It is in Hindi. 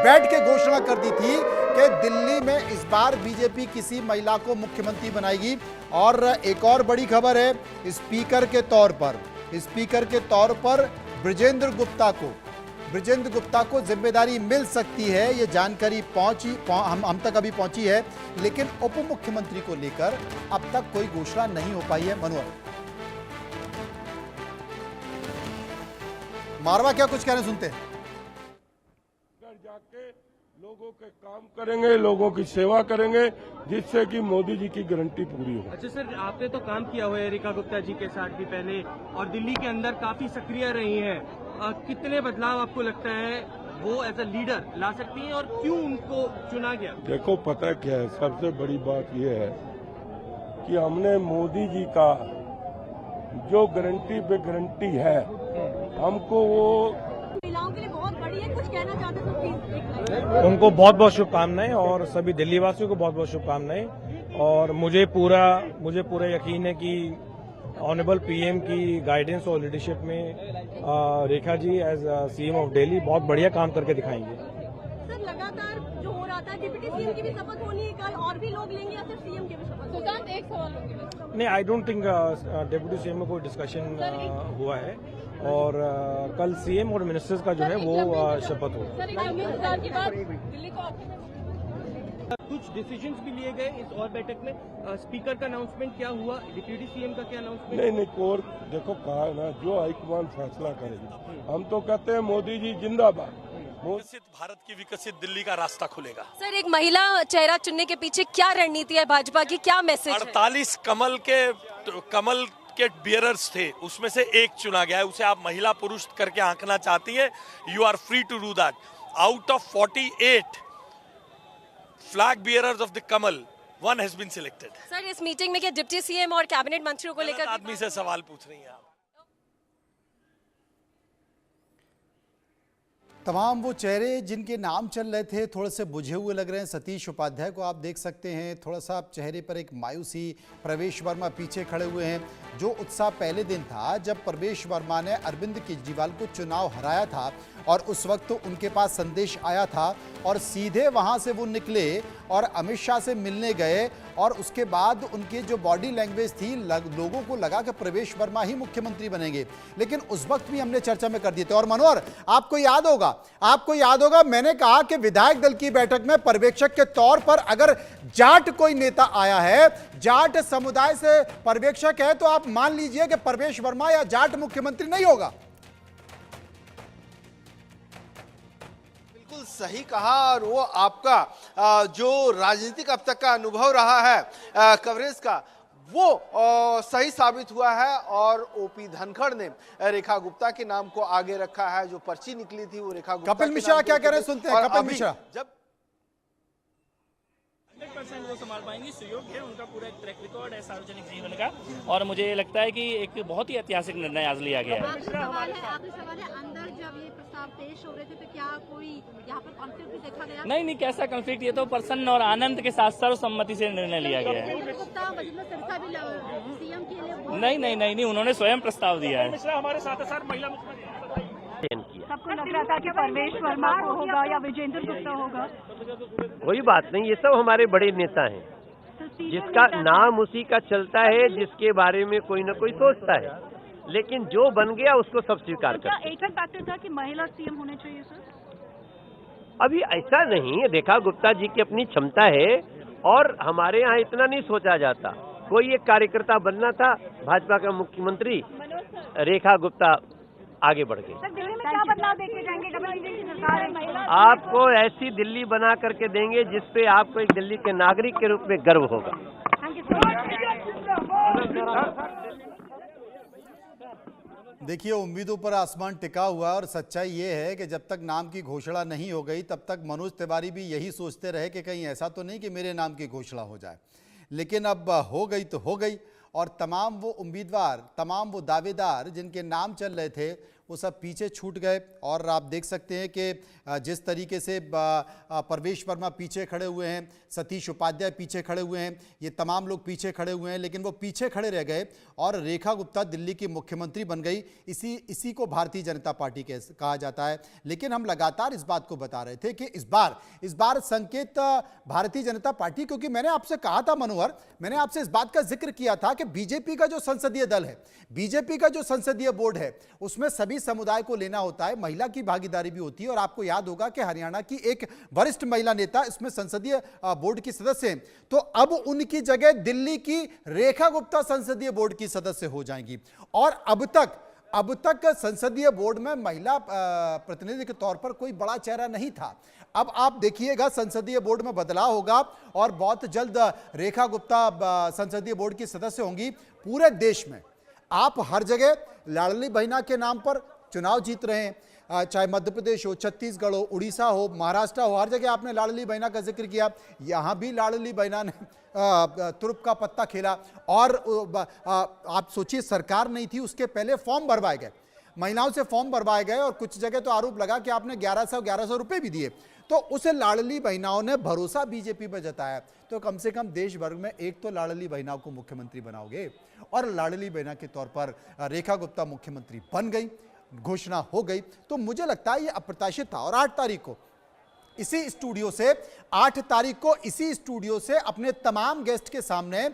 बैठ के घोषणा कर दी थी कि दिल्ली में इस बार बीजेपी किसी महिला को मुख्यमंत्री बनाएगी। और एक और बड़ी खबर है, स्पीकर के तौर पर ब्रजेंद्र गुप्ता को जिम्मेदारी मिल सकती है। यह जानकारी हम तक अभी पहुंची है, लेकिन उप मुख्यमंत्री को लेकर अब तक कोई घोषणा नहीं हो पाई है। मनोहर मारवा क्या कुछ कहने सुनते हैं। जाके लोगों के काम करेंगे, लोगों की सेवा करेंगे, जिससे कि मोदी जी की गारंटी पूरी हो। अच्छा सर, आपने तो काम किया हुआ है रेखा गुप्ता जी के साथ भी पहले, और दिल्ली के अंदर काफी सक्रिय रही हैं। कितने बदलाव आपको लगता है वो एज अ लीडर ला सकती हैं, और क्यों उनको चुना गया? देखो पता क्या है, सबसे बड़ी बात यह है कि हमने मोदी जी का जो गारंटी पे गारंटी है, हमको वो महिलाओं के लिए बहुत बड़ी है। कुछ कहना चाहते हैं तो प्लीज। उनको बहुत बहुत शुभकामनाएं और सभी दिल्ली वासियों को बहुत बहुत शुभकामनाएं। और मुझे पूरा यकीन है कि ऑनरेबल पीएम की गाइडेंस और लीडरशिप में Rekha ji as CM of Delhi बहुत बढ़िया काम करके दिखाएंगे। सर, लगातार जो हो रहा था, डिप्टी सीएम की भी शपथ होनी है कल, और भी लोग लेंगे या सिर्फ सीएम की भी शपथ? सुशांत, एक सवाल होगी। नहीं, I don't think deputy CM में कोई डिस्कशन हुआ है, और कल सीएम और मिनिस्टर्स का जो है वो शपथ होगा। कुछ डिसीजंस भी लिए गए इस और बैठक में। स्पीकर का अनाउंसमेंट क्या हुआ, डिप्टी सीएम का क्या अनाउंसमेंट? नहीं और देखो कहा है ना, जो हाईकमान फैसला करेगी। हम तो कहते हैं मोदी जी जिंदाबाद। विकसित भारत की विकसित दिल्ली का रास्ता खुलेगा। सर, एक महिला चेहरा चुनने के पीछे क्या रणनीति है भाजपा की, क्या मैसेज है? 48 कमल के बियरर्स थे, उसमें से एक चुना गया है। उसे आप महिला पुरुष करके आंकना चाहती हैं, you are free to do that. Out of 48 flag bearers of the Kamal, one has been selected। Sir, इस मीटिंग में क्या डिप्टी सीएम और कैबिनेट मंत्रियों को लेकर आदमी से सवाल पूछ रही हैं आप? तमाम वो चेहरे जिनके नाम चल रहे थे थोड़े से बुझे हुए लग रहे हैं। सतीश उपाध्याय को आप देख सकते हैं, थोड़ा सा आप चेहरे पर एक मायूसी। प्रवेश वर्मा पीछे खड़े हुए हैं। जो उत्साह पहले दिन था जब प्रवेश वर्मा ने अरविंद केजरीवाल को चुनाव हराया था, और उस वक्त तो उनके पास संदेश आया था और सीधे वहां से वो निकले और अमित शाह से मिलने गए, और उसके बाद उनकी जो बॉडी लैंग्वेज थी, लोगों को लगा कि प्रवेश वर्मा ही मुख्यमंत्री बनेंगे। लेकिन उस वक्त भी हमने चर्चा में कर दिए थे। और मनोहर, आपको याद होगा मैंने कहा कि विधायक दल की बैठक में पर्यवेक्षक के तौर पर अगर जाट कोई नेता आया है, जाट समुदाय से पर्यवेक्षक है, तो आप मान लीजिए कि प्रवेश वर्मा या जाट मुख्यमंत्री नहीं होगा। सही कहा। और वो आपका जो राजनीतिक अब तक का अनुभव रहा है कवरेज का, वो सही साबित हुआ है। और ओपी धनखड़ ने रेखा गुप्ता के नाम को आगे रखा है। जो पर्ची निकली थी वो रेखा गुप्ता। कपिल मिश्रा क्या कह रहे हैं, सुनते हैं कपिल मिश्रा। जब 100% वो संभाल पाएंगी, सुयोग्य है, उनका पूरा एक ट्रैक रिकॉर्ड है सार्वजनिक जीवन का, और मुझे लगता है कि एक बहुत ही ऐतिहासिक निर्णय आज लिया गया है। आखिरी सवाल है, अंदर जब ये प्रस्ताव पेश हो रहे थे तो क्या कोई यहाँ पर कॉन्फ्लिक्ट भी देखा गया? नहीं, कैसा कॉन्फ्लिक्ट, ये तो प्रसन्न और आनंद के साथ सर्वसम्मति से निर्णय लिया गया है। नहीं, उन्होंने स्वयं प्रस्ताव दिया है। हमारे साथ साथ महिला मुख्यमंत्री सबको लग रहा था कि परवेश वर्मा को होगा या विजेंद्र गुप्ता होगा। कोई बात नहीं, ये सब हमारे बड़े नेता हैं, जिसका नाम उसी का चलता है, जिसके बारे में कोई न कोई सोचता है, लेकिन जो बन गया उसको सब स्वीकार करते हैं। एक फैक्टर था कि महिला सीएम होने चाहिए सर? अभी ऐसा नहीं है, रेखा गुप्ता जी की अपनी क्षमता है, और हमारे यहाँ इतना नहीं सोचा जाता। कोई एक कार्यकर्ता बनना था, भाजपा का मुख्यमंत्री रेखा गुप्ता आगे बढ़ गई। दिल्ली में क्या बदलाव देखे जाएंगे? सरकार है, महिला आपको ऐसी दिल्ली बना करके देंगे जिसपे आपको एक दिल्ली के नागरिक के रूप में गर्व होगा। देखिए, उम्मीदों पर आसमान टिका हुआ है, और सच्चाई ये है कि जब तक नाम की घोषणा नहीं हो गई तब तक मनोज तिवारी भी यही सोचते रहे कि कहीं ऐसा तो नहीं कि मेरे नाम की घोषणा हो जाए। लेकिन अब हो गई तो हो गई, और तमाम वो उम्मीदवार, तमाम वो दावेदार जिनके नाम चल रहे थे, वो सब पीछे छूट गए। और आप देख सकते हैं कि जिस तरीके से प्रवेश वर्मा पीछे खड़े हुए हैं, सतीश उपाध्याय पीछे खड़े हुए हैं, ये तमाम लोग पीछे खड़े हुए हैं, लेकिन वो पीछे खड़े रह गए और रेखा गुप्ता दिल्ली की मुख्यमंत्री बन गई। इसी को भारतीय जनता पार्टी कहा जाता है। लेकिन हम लगातार इस बात को बता रहे थे कि इस बार संकेत भारतीय जनता पार्टी, क्योंकि मैंने आपसे कहा था मनोहर, मैंने आपसे इस बात का जिक्र किया था कि बीजेपी का जो संसदीय दल है, बीजेपी का जो संसदीय बोर्ड है, उसमें सभी समुदाय को लेना होता है, महिला की भागीदारी भी होती है। और आपको याद होगा कि हरियाणा की एक वरिष्ठ महिला नेता इसमें संसदीय बोर्ड की सदस्य हैं, तो अब उनकी जगह दिल्ली की रेखा गुप्ता संसदीय बोर्ड की सदस्य हो जाएंगी। और अब तक संसदीय बोर्ड में महिला प्रतिनिधि के तौर पर कोई बड़ा चेहरा नहीं था। अब आप देखिएगा संसदीय बोर्ड में बदलाव होगा और बहुत जल्द रेखा गुप्ता संसदीय बोर्ड की सदस्य होंगी। पूरे देश में आप हर जगह लाडली बहना के नाम पर चुनाव जीत रहे हैं, चाहे मध्य प्रदेश हो, छत्तीसगढ़ हो, उड़ीसा हो, महाराष्ट्र हो, हर जगह आपने लाडली बहना का जिक्र किया। यहाँ भी लाडली बहना ने तुरुप का पत्ता खेला। और आप सोचिए, सरकार नहीं थी उसके पहले फॉर्म भरवाए गए, महिलाओं से फॉर्म भरवाए गए और कुछ जगह तो आरोप लगा कि आपने 1100 रुपए भी दिए। तो उसे लाडली बहनाओं ने भरोसा बीजेपी पर जताया। तो कम से कम देश भर में एक तो लाडली बहनाओं को मुख्यमंत्री बनाओगे। और लाडली बहना के तौर पर रेखा गुप्ता मुख्यमंत्री बन गई, घोषणा हो गई। तो मुझे लगता है ये अप्रत्याशित था। और 8 तारीख को इसी स्टूडियो से अपने तमाम गेस्ट के सामने